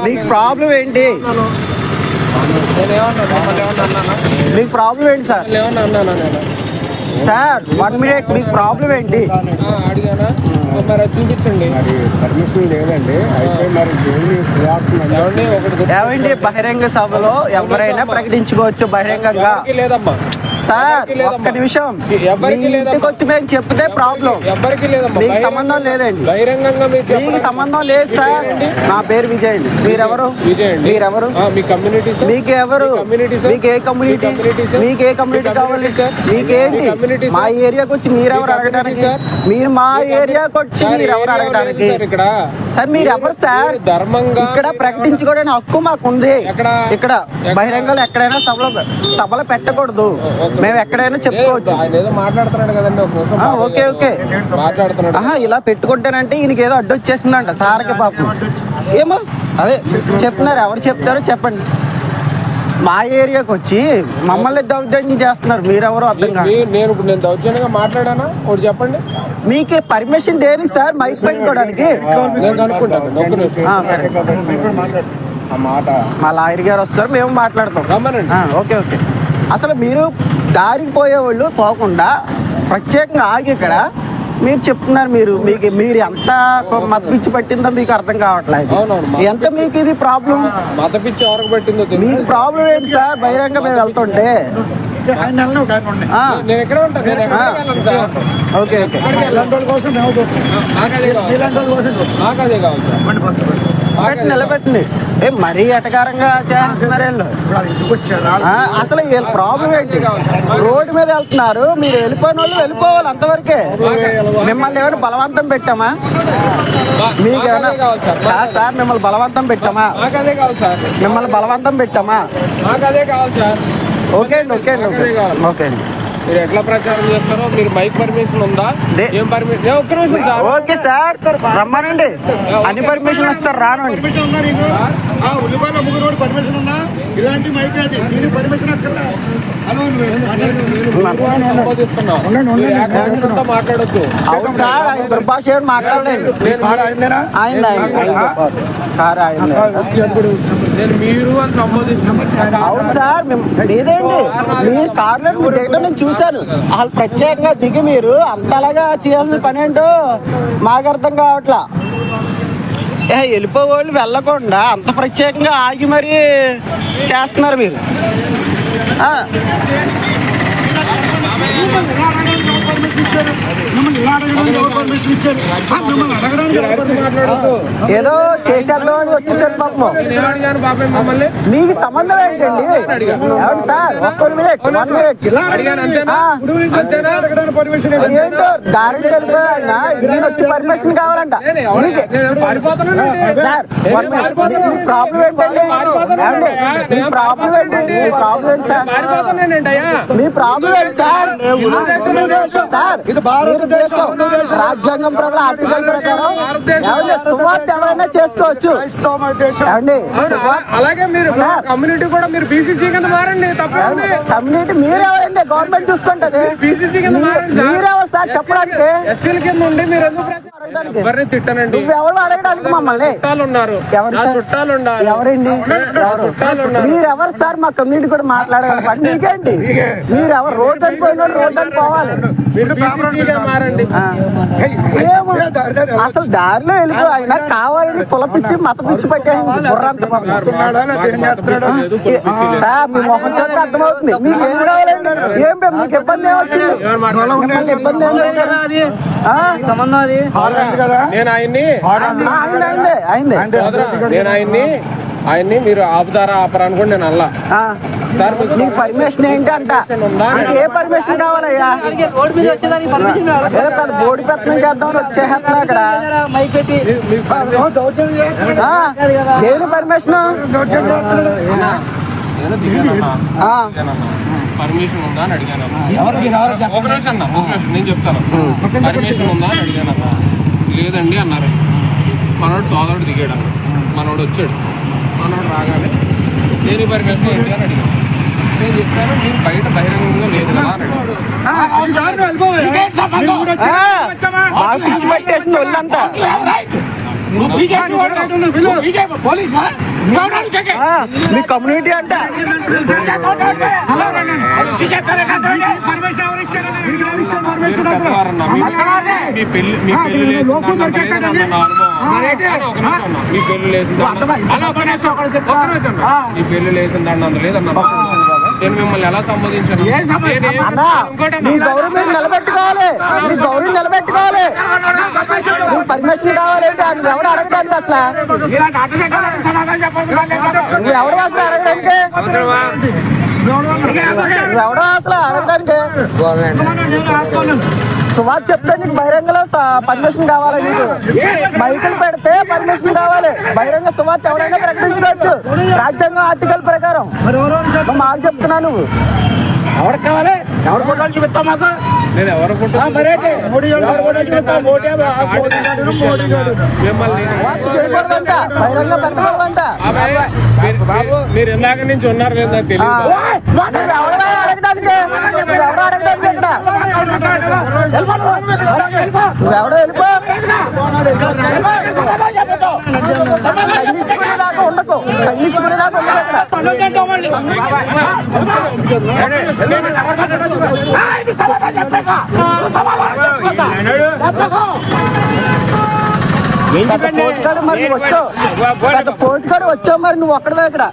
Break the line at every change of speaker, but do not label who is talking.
మీకు ప్రాబ్లం ఏంటి? మీకు ప్రాబ్లం ఏంటి సార్? సార్ 1 minute, మీకు ప్రాబ్లం ఏంటి?
అడిగానా చూపించండి. పర్మిషన్ లేదండి. అయితే మరి
ఏమండి బహిరంగ సభలో ఎవరైనా ప్రకటించుకోవచ్చు బహిరంగంగా.
లేదమ్మా
సార్ ఒక్క నిమిషం, ఇంటికి వచ్చి మేము చెప్తే ప్రాబ్లం.
ఎవరికి లేదమ్మా,
మీకు సంబంధం లేదండి.
బహిరంగంగా
మీకు సంబంధం లేదు సార్. నా పేరు విజయ్ అండి. మీరెవరు? మీరెవరు?
మీ కమ్యూనిటీ.
మీకు ఎవరు? మీకు ఏ కమ్యూనిటీ? మీకు ఏ కమ్యూనిటీ కావాలి? మీకేంటి? మా ఏరియాకి వచ్చి మీరెవరు అడగడానికి? మీరు మా ఏరియాకి వచ్చి మీరెవరు అడగడానికి? సార్ మీరు ఎవరు సార్?
ధర్మంగా
ఇక్కడ ప్రకటించుకోవడానికి హక్కు మాకు ఉంది. ఇక్కడ బహిరంగంగా ఎక్కడైనా సభలో పెట్టకూడదు. మేము ఎక్కడైనా చెప్పుకోవచ్చు.
మాట్లాడుతున్నాడు కదండి.
ఓకే ఓకే
మాట్లాడుతున్నాడు.
ఇలా పెట్టుకుంటానంటే ఈయనకి ఏదో అడ్డు వచ్చేసిందంట సార్కి పాపం. ఏమో అదే చెప్తున్నారు. ఎవరు చెప్తారో చెప్పండి. మా ఏరియాకి వచ్చి మమ్మల్ని దౌర్జన్యం చేస్తున్నారు. మీరెవరో అర్థం కాదు.
నేను దౌర్జన్యంగా మాట్లాడానా? ఒకటి చెప్పండి.
మీకు పర్మిషన్ దేని సార్ మైక్ పెట్టుకోవడానికి? మా లాయర్ గారు వస్తారు, మేము మాట్లాడతాం. Okay okay. అసలు మీరు దారికి పోయేవాళ్ళు పోకుండా ప్రత్యేకంగా ఆగి ఇక్కడ మీరు చెప్తున్నారు. మీరు ఎంత మత పిచ్చి పట్టిందో మీకు అర్థం కావట్లేదు. ఎంత మీకు ఇది ప్రాబ్లం?
మత పిచ్చి ఎవరికి పట్టిందో
మీకు ప్రాబ్లం ఏంటి సార్? బహిరంగ మేము వెళ్తుంటే ఓకే ఓకే నిలబెట్టండి. మరీ ఎటకారంగా చేస్తున్నారు వీళ్ళు. అసలు వీళ్ళ ప్రాబ్లం ఏంటి? రోడ్డు మీద వెళ్తున్నారు, మీరు వెళ్ళిపోయిన వాళ్ళు వెళ్ళిపోవాలి అంతవరకే. మిమ్మల్ని ఏమైనా బలవంతం పెట్టామా? మీకేమైనా సార్ మిమ్మల్ని బలవంతం పెట్టామా? మిమ్మల్ని బలవంతం పెట్టామా? ఓకే అండి ఓకే అండి ఓకే అండి.
మీరు ఎట్లా ప్రచారం చేస్తారో మీరు మైక్ పర్మిషన్ ఉందా? ఏం పర్మిషన్? ఒక్క నిమిషం సార్.
ఓకే సార్ రమ్మనండి. అన్ని పర్మిషన్ వస్తారు రానండి.
పర్మిషన్ ఉందా? ఇలాంటి మైక్ అది దీని పర్మిషన్
మాట్లాడద్దు.
అవును సార్ ఆయన దుర్భాష ఏమి మాట్లాడలేదు.
నేను మీరు అని సంబోధిస్తున్నాను.
అవును సార్ లేదండి. మీరు కార్లో దిగడం నేను చూశాను. వాళ్ళు ప్రత్యేకంగా దిగి మీరు అంతలాగా చేయాల్సిన పని ఏంటో మాకు అర్థం కావట్లా. వెళ్ళిపోవాళ్ళు వెళ్ళకుండా అంత ప్రత్యేకంగా ఆగి మరీ చేస్తున్నారు మీరు. ఏదో చేసేద్దాం అని వచ్చేసారు పాపం. మీకు సంబంధం ఏంటండి? ఏమండి సార్ ఒక్క మినిట్ ఏంటో దారిని వెళ్ళిపోయినా నేను వచ్చి పర్మిషన్ కావాలంట. సార్ మీ ప్రాబ్లం ఏంటండి? మీ ప్రాబ్లం ఏంటి? మీ ప్రాబ్లం ఏంటి సార్? మీ ప్రాబ్లం ఏంటి సార్? సార్ ఇది భారతదేశం రాజ్యాంగం ప్రకారం ఆర్టికల్ ప్రకారం సువార్త ఎవరైనా చేసుకోవచ్చు.
అలాగే మీరు కమ్యూనిటీ కూడా మీరు బీసీసీ కింద మారండి. తప్పండి.
కమ్యూనిటీ మీరెవరండి? గవర్నమెంట్ చూసుకుంటది.
బీసీసీ కింద మారండి.
మీరెవరు సార్ చెప్పడానికి?
ఎస్సీల కింద ఉండి మీరు ఎందుకు ఎవరిని తిట్టనండి?
ఎవరు అడగడానికి మమ్మల్ని
చుట్టాలు ఉన్నారు. చుట్టాలు ఉండాలి.
ఎవరండి? మీరెవరు సార్? మా కమ్యూనిటీ కూడా మాట్లాడగలరు. మీకేంటి? మీరెవరు? రోడ్డు అని రోడ్డు అని పోవాలి.
మారండి.
అసలు దారిలో వెళ్ళిపో ఆయన కావాలని పులపిచ్చి మత పిచ్చి పట్టేసింది బుర్రంతా. సార్ మీ మొహం చేస్తే అర్థమవుతుంది. మీకు ఏం కావాలండి? ఏం మీకు ఇబ్బంది ఏమొచ్చింది? ఇబ్బంది ఏం లేదు.
నేను ఆయన్ని మీరు ఆపుతారా ఆపరా అనుకోండి. నేను అల్లా సార్
మీ పర్మిషన్ ఏంటి అంట? ఏ పర్మిషన్ కావాలయ్యా? బోర్డు పెట్టడం చేద్దామని వచ్చేస్తున్నా ఇక్కడ. దేని పర్మిషన్?
పర్మిషన్ ఉందా అని అడిగాను. నేను చెప్తాను. పర్మిషన్ ఉందా అని అడిగాను. లేదండి అన్నారు. మనోడు సోదరుడు దిగాడు. మనోడు వచ్చాడు. మనోడు రాగానే దేని పర్మిషన్ ఏంటి అని అడిగాను. నేను చెప్తాను మీరు బయట బహిరంగంగా లేదు కదా అని
పిచ్చి పట్టేసింది ఒళ్ళంతా. మీ కమ్యూనిటీ అంటే
మీ పెళ్లి లేదండి లేదన్నా నేను మిమ్మల్ని ఎలా సంబోధించాను
అన్నా మీ గౌరవం మీరు నిలబెట్టుకోవాలి, మీ గౌరవం నిలబెట్టుకోవాలి. మీకు పర్మిషన్ కావాలంటే ఆయన ఎవడు అడగడానికి అసలు ఎవడు అసలు అడగడానికి ఎవడో అసలు అడగడానికి సువార్త చెప్తే నీకు బహిరంగలో పర్మిషన్ కావాలి. నీకు బైకులు పెడితే పర్మిషన్ కావాలి. బహిరంగ సువార్త ఎవరైనా ప్రకటించుకోవచ్చు రాజ్యాంగం ఆర్టికల్ ప్రకారం. మాకు చెప్తున్నా నువ్వు ఎవరు కావాలి, ఎవరు ఫోటోలు చూపిస్తావు మాకు?
నేను ఎవరు
చేయకూడదంట, బహిరంగ పెట్టకూడదంట.
మీరు ఇందాక నుంచి ఉన్నారు లేదా తెలియదు.
ఎవడో అడగడానికి ఎవడో అడగడానికి ఇక్కడ ఎవడో వెళ్ళిపో. ఖండించుకునేదాకా ఉండకు, ఖండించుకునేదాకా ఉండదు ఇక్కడ పోటీకాడు. మరి నువ్వు వచ్చావు, పెద్ద పోటీకాడు వచ్చావు, మరి నువ్వు ఒక్కడవే ఇక్కడ.